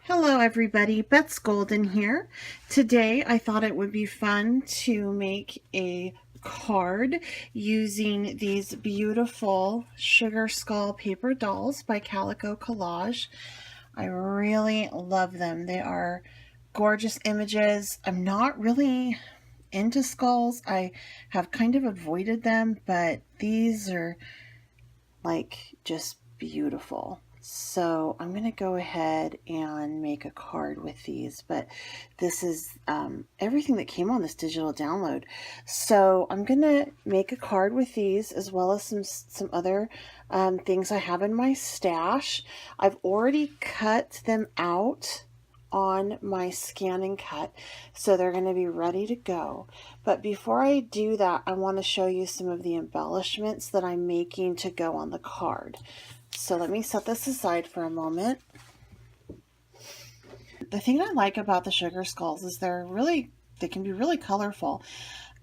Hello everybody, Beth's Golden here. Today I thought it would be fun to make a card using these beautiful Sugar Skull paper dolls by Calico Collage. I really love them. They are gorgeous images. I'm not really into skulls. I have kind of avoided them, but these are like just beautiful. So I'm going to go ahead and make a card with these, but this is everything that came on this digital download. So I'm going to make a card with these as well as some other things I have in my stash. I've already cut them out on my scan and cut, so they're going to be ready to go. But before I do that, I want to show you some of the embellishments that I'm making to go on the card. So let me set this aside for a moment. The thing I like about the sugar skulls is they can be really colorful.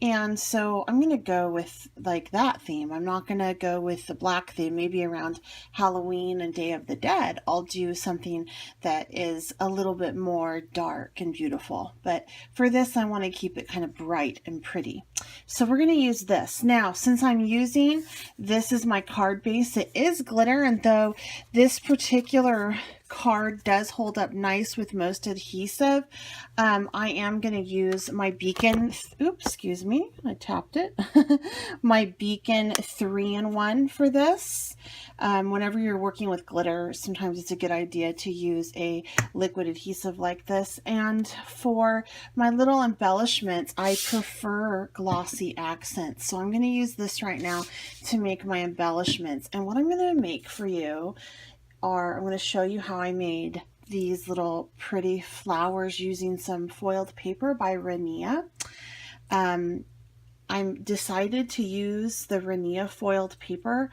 And so I'm going to go with like that theme. I'm not going to go with the black theme. Maybe around Halloween and Day of the Dead, I'll do something that is a little bit more dark and beautiful. But for this, I want to keep it kind of bright and pretty. So we're going to use this. Now, since I'm using this as my card base, it is glitter. And though this particular card does hold up nice with most adhesive, I am going to use my Beacon, oops, excuse me, I tapped it, my Beacon 3-in-1 for this. Whenever you're working with glitter, sometimes it's a good idea to use a liquid adhesive like this. And for my little embellishments, I prefer glossy accents. So I'm going to use this right now to make my embellishments. And what I'm going to make for you I'm going to show you how I made these little pretty flowers using some foiled paper by Renia. I decided to use the Renia foiled paper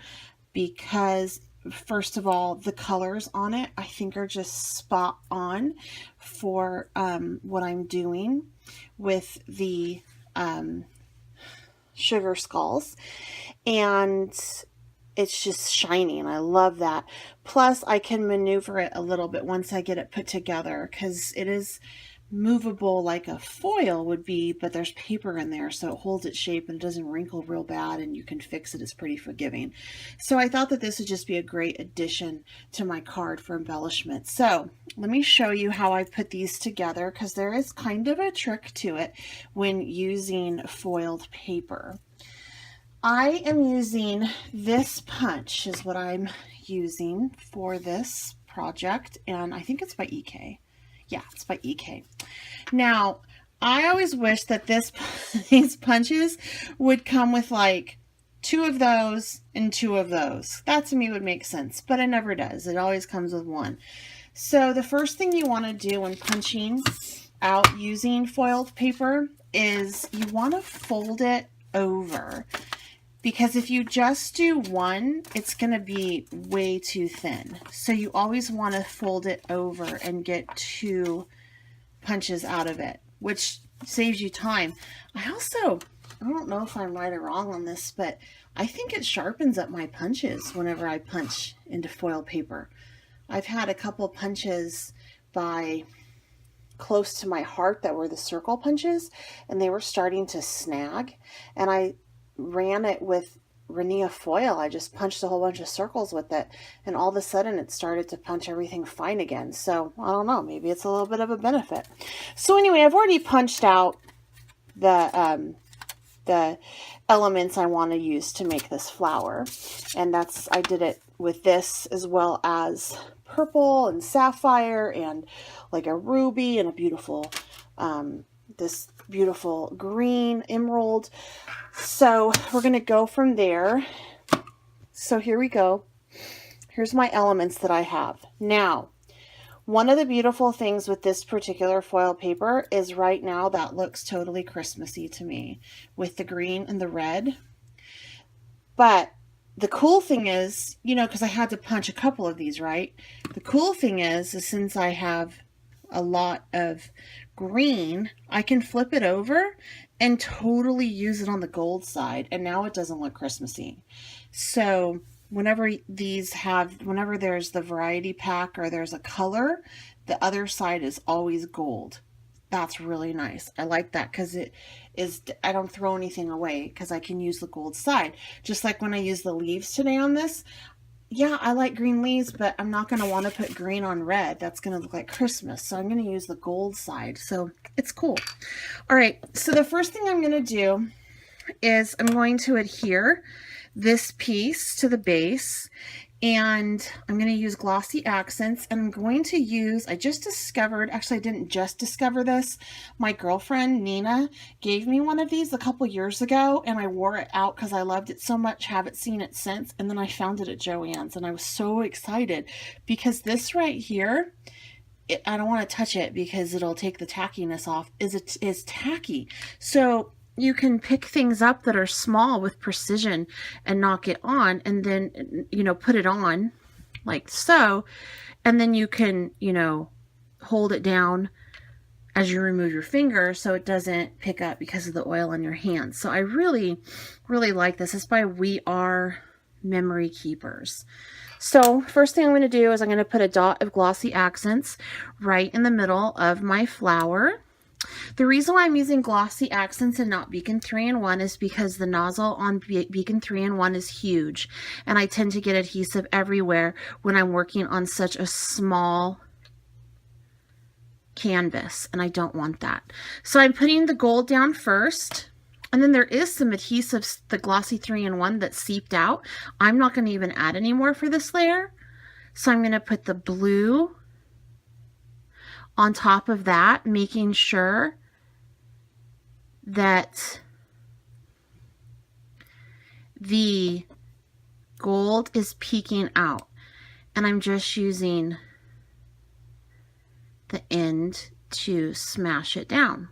because, first of all, the colors on it I think are just spot on for what I'm doing with the sugar skulls, and it's just shiny and I love that. Plus I can maneuver it a little bit once I get it put together because it is movable like a foil would be, but there's paper in there so it holds its shape and it doesn't wrinkle real bad and you can fix it. It's pretty forgiving. So I thought that this would just be a great addition to my card for embellishment. So let me show you how I put these together because there is kind of a trick to it when using foiled paper. I am using this punch is what I'm using for this project, and I think it's by EK. Yeah, it's by EK. Now, I always wish that these punches would come with like 2 of those and 2 of those. That to me would make sense, but it never does. It always comes with 1. So the first thing you want to do when punching out using foiled paper is you want to fold it over. Because if you just do one, it's going to be way too thin. So you always want to fold it over and get 2 punches out of it, which saves you time. I don't know if I'm right or wrong on this, but I think it sharpens up my punches whenever I punch into foil paper. I've had a couple punches by close to my heart that were the circle punches, and they were starting to snag, and I ran it with Renia foil. I just punched a whole bunch of circles with it, and all of a sudden it started to punch everything fine again. So I don't know, maybe it's a little bit of a benefit. So anyway, I've already punched out the elements I want to use to make this flower, and I did it with this as well as purple and sapphire and like a ruby and a beautiful this beautiful green emerald. So we're going to go from there. So here we go. Here's my elements that I have. Now, one of the beautiful things with this particular foil paper is right now that looks totally Christmassy to me with the green and the red. But the cool thing is, because I had to punch a couple of these, right? The cool thing is since I have a lot of green, I can flip it over and totally use it on the gold side, and now it doesn't look Christmassy. So whenever whenever there's the variety pack or there's a color, the other side is always gold. That's really nice. I like that because I don't throw anything away because I can use the gold side. Just like when I use the leaves today on this, yeah, I like green leaves, but I'm not going to want to put green on red. That's going to look like Christmas. So I'm going to use the gold side. So it's cool. All right. So the first thing I'm going to do is I'm going to adhere this piece to the base, and I'm going to use glossy accents, and I'm going to use, I just discovered, actually I didn't just discover this, my girlfriend Nina gave me one of these a couple years ago, and I wore it out because I loved it so much, haven't seen it since, and then I found it at Joann's, and I was so excited because this right here, I don't want to touch it because it'll take the tackiness off, is tacky. So you can pick things up that are small with precision and knock it on, and then, you know, put it on like so, and then you can, you know, hold it down as you remove your finger so it doesn't pick up because of the oil on your hands. So I really, really like this. It's by We Are Memory Keepers. So first thing I'm going to do is I'm going to put a dot of glossy accents right in the middle of my flower. The reason why I'm using glossy accents and not Beacon 3-in-1 is because the nozzle on Beacon 3-in-1 is huge, and I tend to get adhesive everywhere when I'm working on such a small canvas, and I don't want that. So I'm putting the gold down first, and then there is some adhesive, the glossy 3-in-1 that seeped out. I'm not going to even add any more for this layer. So I'm going to put the blue on top of that, making sure that the gold is peeking out, and I'm just using the end to smash it down.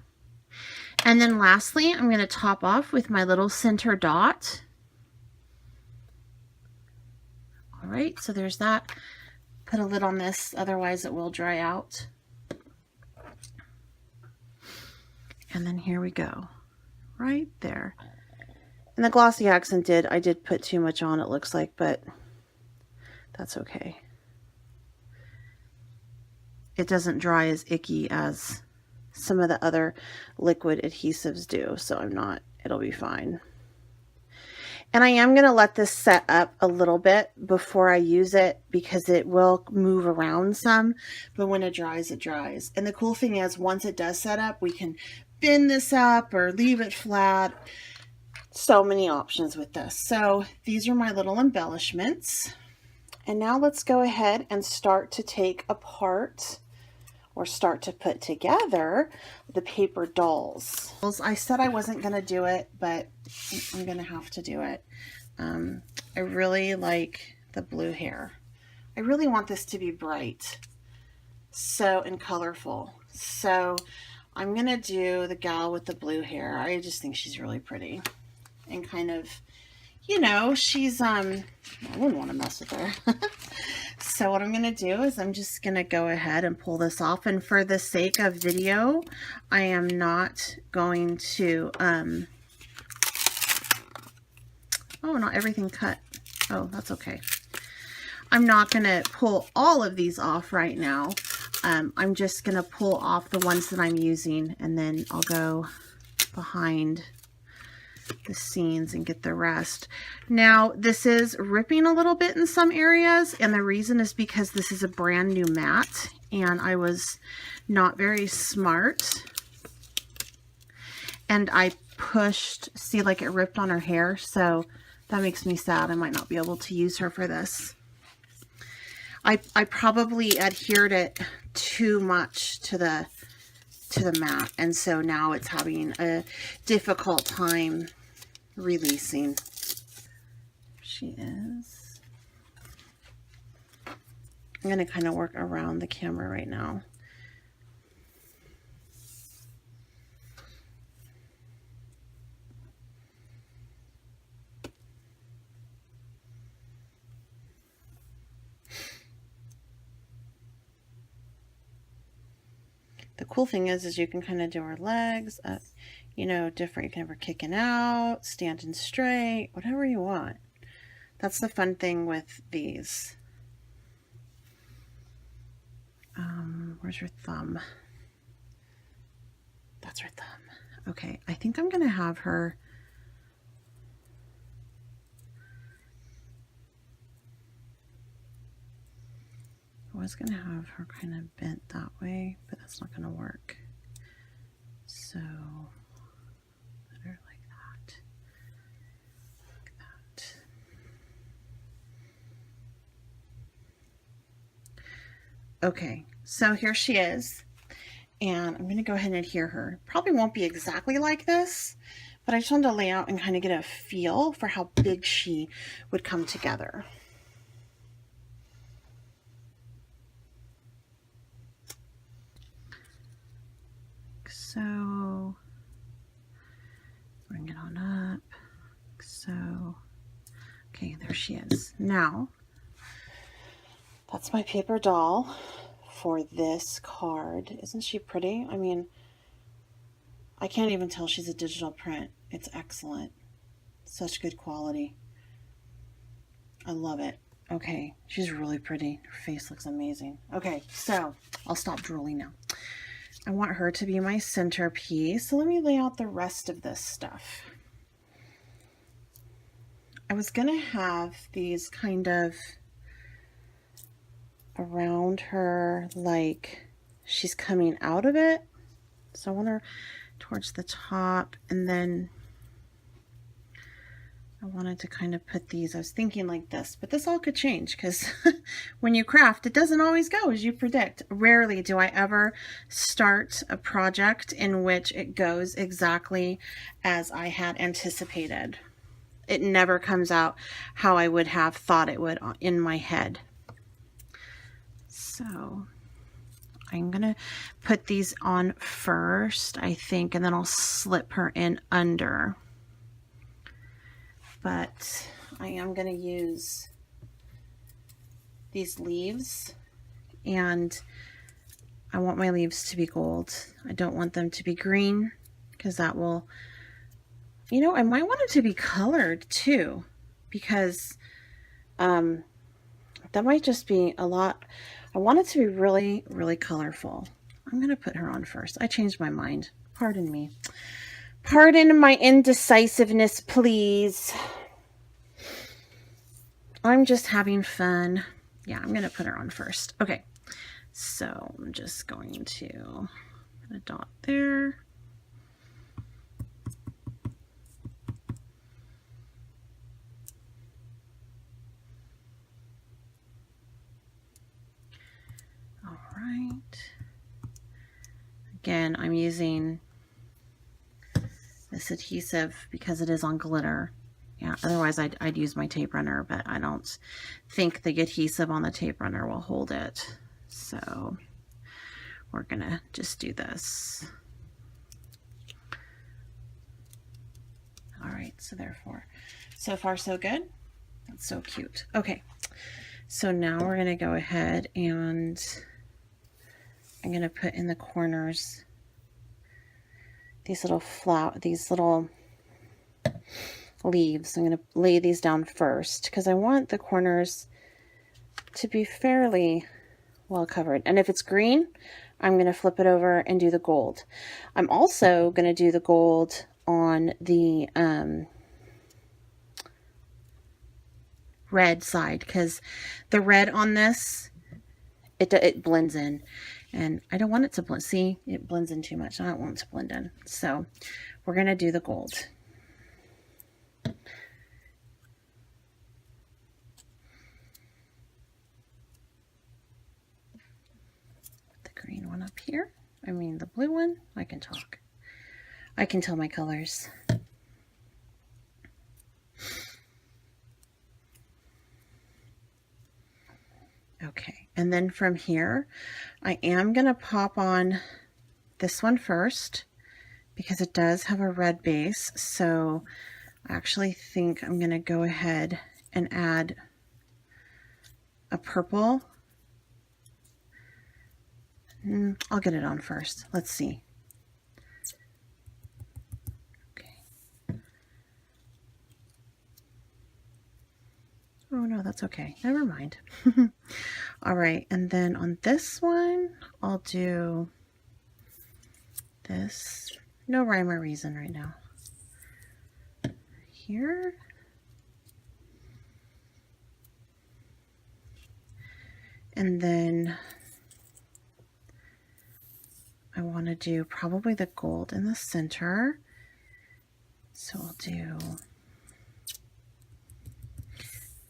And then lastly, I'm going to top off with my little center dot. All right, so there's that. Put a lid on this, otherwise it will dry out. And then here we go, right there. And the glossy accent I did put too much on, it looks like, but that's okay. It doesn't dry as icky as some of the other liquid adhesives do, so it'll be fine. And I am going to let this set up a little bit before I use it because it will move around some, but when it dries, it dries. And the cool thing is, once it does set up, we can bend this up or leave it flat. So many options with this. So these are my little embellishments. And now let's go ahead and start to take apart or start to put together the paper dolls. I said I wasn't going to do it, but I'm going to have to do it. I really like the blue hair. I really want this to be bright and colorful. So I'm going to do the gal with the blue hair. I just think she's really pretty and kind of, you know, she's, I wouldn't want to mess with her. So what I'm going to do is I'm just going to go ahead and pull this off. And for the sake of video, I am not going to, oh, not everything cut. Oh, that's okay. I'm not going to pull all of these off right now. I'm just going to pull off the ones that I'm using, and then I'll go behind the scenes and get the rest. Now, this is ripping a little bit in some areas, and the reason is because this is a brand new mat, and I was not very smart. And I pushed, see, like it ripped on her hair, so that makes me sad. I might not be able to use her for this. I probably adhered it too much to the mat, and so now it's having a difficult time releasing. She is. I'm going to kind of work around the camera right now. The cool thing is you can kind of do her legs, you know, different. You can have her kicking out, standing straight, whatever you want. That's the fun thing with these. Where's your thumb? That's her thumb. Okay, I think I'm gonna have her I was gonna have her kind of bent that way, but that's not gonna work. So put her like that. Like that. Okay, so here she is. And I'm gonna go ahead and adhere her. Probably won't be exactly like this, but I just wanted to lay out and kind of get a feel for how big she would come together. So bring it on up. So, okay, there she is. Now, that's my paper doll for this card. Isn't she pretty? I mean, I can't even tell she's a digital print. It's excellent. Such good quality. I love it. Okay, she's really pretty. Her face looks amazing. Okay, so I'll stop drooling now. I want her to be my centerpiece. So let me lay out the rest of this stuff. I was gonna have these kind of around her like she's coming out of it. So I want her towards the top, and then I wanted to kind of put these, I was thinking like this, but this all could change because when you craft, it doesn't always go as you predict. Rarely do I ever start a project in which it goes exactly as I had anticipated. It never comes out how I would have thought it would in my head. So I'm gonna put these on first, I think, and then I'll slip her in under. But I am going to use these leaves, and I want my leaves to be gold. I don't want them to be green because that will, you know, I might want it to be colored too, because that might just be a lot. I want it to be really, really colorful. I'm going to put her on first. I changed my mind. Pardon me. Pardon my indecisiveness, please. I'm just having fun. Yeah, I'm going to put her on first. Okay, so I'm just going to put a dot there. All right. Again, I'm using this adhesive because it is on glitter. Yeah, otherwise I'd use my tape runner, but I don't think the adhesive on the tape runner will hold it. So we're gonna just do this. All right, so therefore, so far so good. That's so cute. Okay, so now we're gonna go ahead and I'm gonna put in the corners these little leaves. I'm going to lay these down first because I want the corners to be fairly well covered. And if it's green, I'm going to flip it over and do the gold. I'm also going to do the gold on the red side because the red on this, it blends in. And I don't want it to blend. See, it blends in too much. I don't want it to blend in. So we're going to do the gold. Green one up here. I mean the blue one. I can talk. I can tell my colors. Okay, and then from here, I am going to pop on this one first because it does have a red base. So I actually think I'm going to go ahead and add a purple. I'll get it on first. Let's see. Okay. That's okay. Never mind. All right. And then on this one, I'll do this. No rhyme or reason right now. Here. And then I want to do probably the gold in the center. So I'll do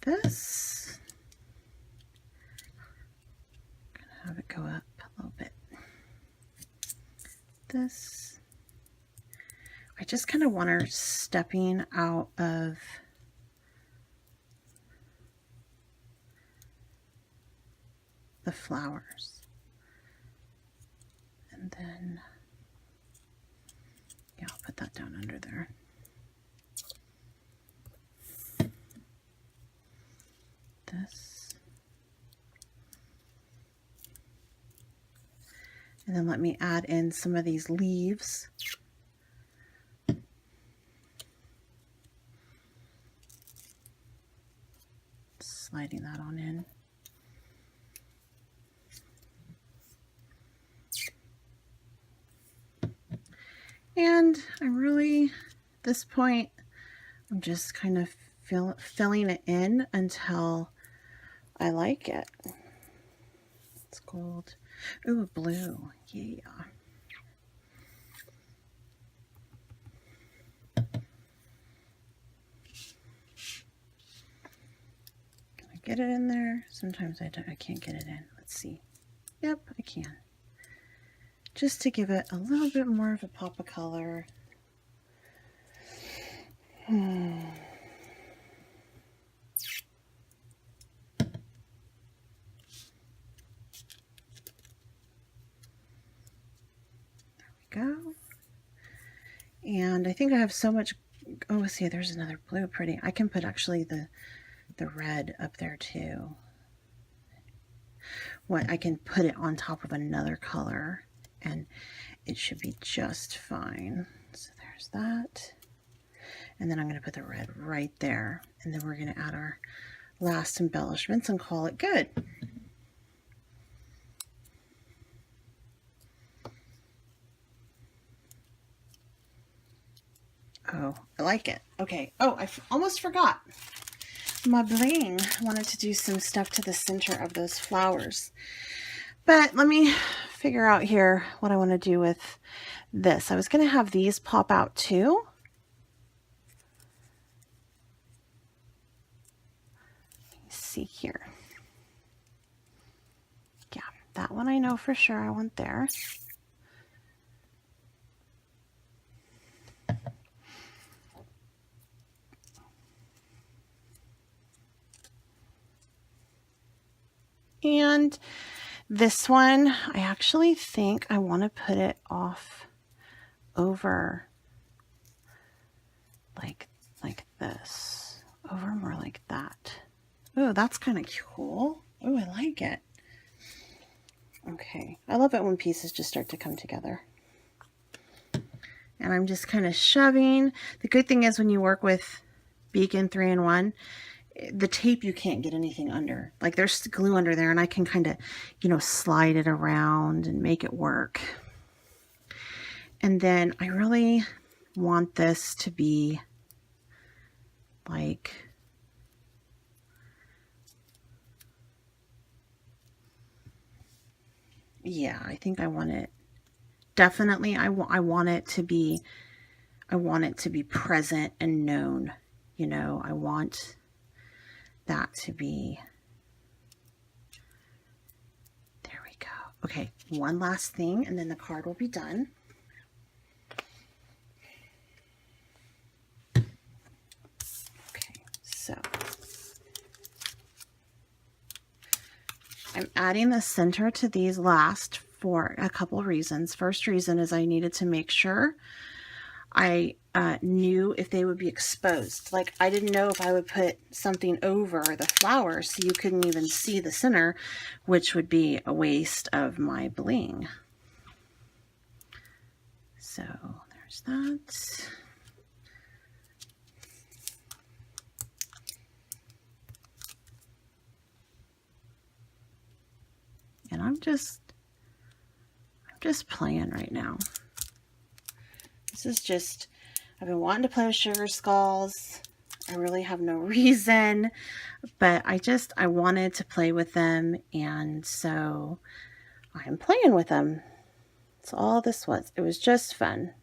this. I'm gonna have it go up a little bit. This. I just kind of want her stepping out of the flowers. And then, yeah, I'll put that down under there. This. And then let me add in some of these leaves. Sliding that on in. And I'm really, at this point, I'm just kind of filling it in until I like it. It's gold. Ooh, blue. Yeah. Can I get it in there? Sometimes I can't get it in. Let's see. Yep, I can. Just to give it a little bit more of a pop of color. There we go. And I think I have so much. Oh, see, there's another blue pretty. I can put actually the red up there too. What, I can put it on top of another color and it should be just fine. So there's that. And then I'm going to put the red right there. And then we're going to add our last embellishments and call it good. Oh, I like it. Okay. Oh, I almost forgot. My bling wanted to do some stuff to the center of those flowers. But let me figure out here what I want to do with this. I was going to have these pop out too. Let me see here. Yeah, that one I know for sure I want there. And this one, I actually think I want to put it off over like this, over more like that. Oh, that's kind of cool. Oh, I like it. Okay, I love it when pieces just start to come together. And I'm just kind of shoving. The good thing is when you work with Beacon 3-in-1, the tape, you can't get anything under. Like there's glue under there and I can kind of, you know, slide it around and make it work. And then I really want this to be like, yeah, I think I want it, definitely I want it to be, I want it to be present and known, you know, I want that to be, there we go. Okay, one last thing and then the card will be done. Okay, so I'm adding the center to these last for a couple of reasons. First reason is I needed to make sure I knew if they would be exposed. Like I didn't know if I would put something over the flowers so you couldn't even see the center, which would be a waste of my bling. So there's that. And I'm just playing right now. This is just, I've been wanting to play with sugar skulls. I really have no reason, but I wanted to play with them, and so I'm playing with them. That's all this was. It was just fun.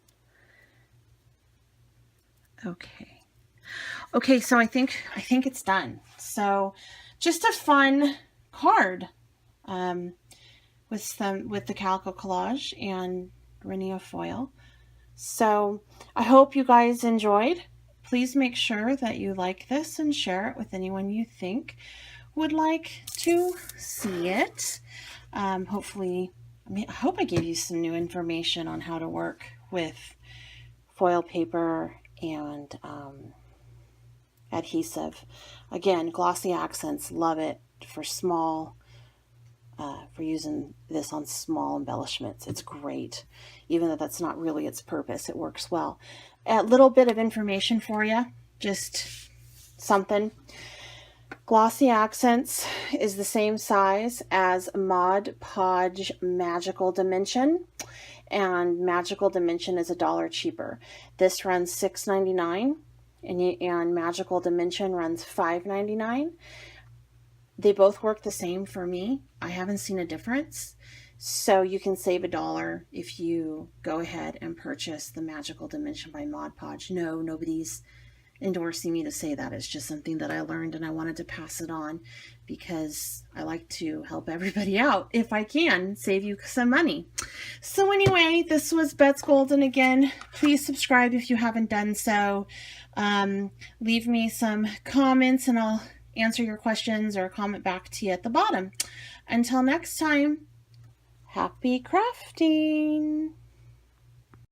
Okay. Okay, so I think it's done. So just a fun card with the calico collage and Rhinea foil. So I hope you guys enjoyed. Please make sure that you like this and share it with anyone you think would like to see it. Hopefully, I hope I gave you some new information on how to work with foil paper and adhesive. Again, Glossy Accents, love it for small, for using this on small embellishments. It's great. Even though that's not really its purpose, it works well. A little bit of information for you, just something. Glossy Accents is the same size as Mod Podge Magical Dimension, and Magical Dimension is $1 cheaper. This runs $6.99, and Magical Dimension runs $5.99. They both work the same for me. I haven't seen a difference. So you can save $1 if you go ahead and purchase the Magical Dimension by Mod Podge. No, nobody's endorsing me to say that. It's just something that I learned, and I wanted to pass it on because I like to help everybody out if I can, save you some money. So anyway, this was Bets Golden again. Please subscribe if you haven't done so. Leave me some comments and I'll answer your questions or comment back to you at the bottom. Until next time, happy crafting!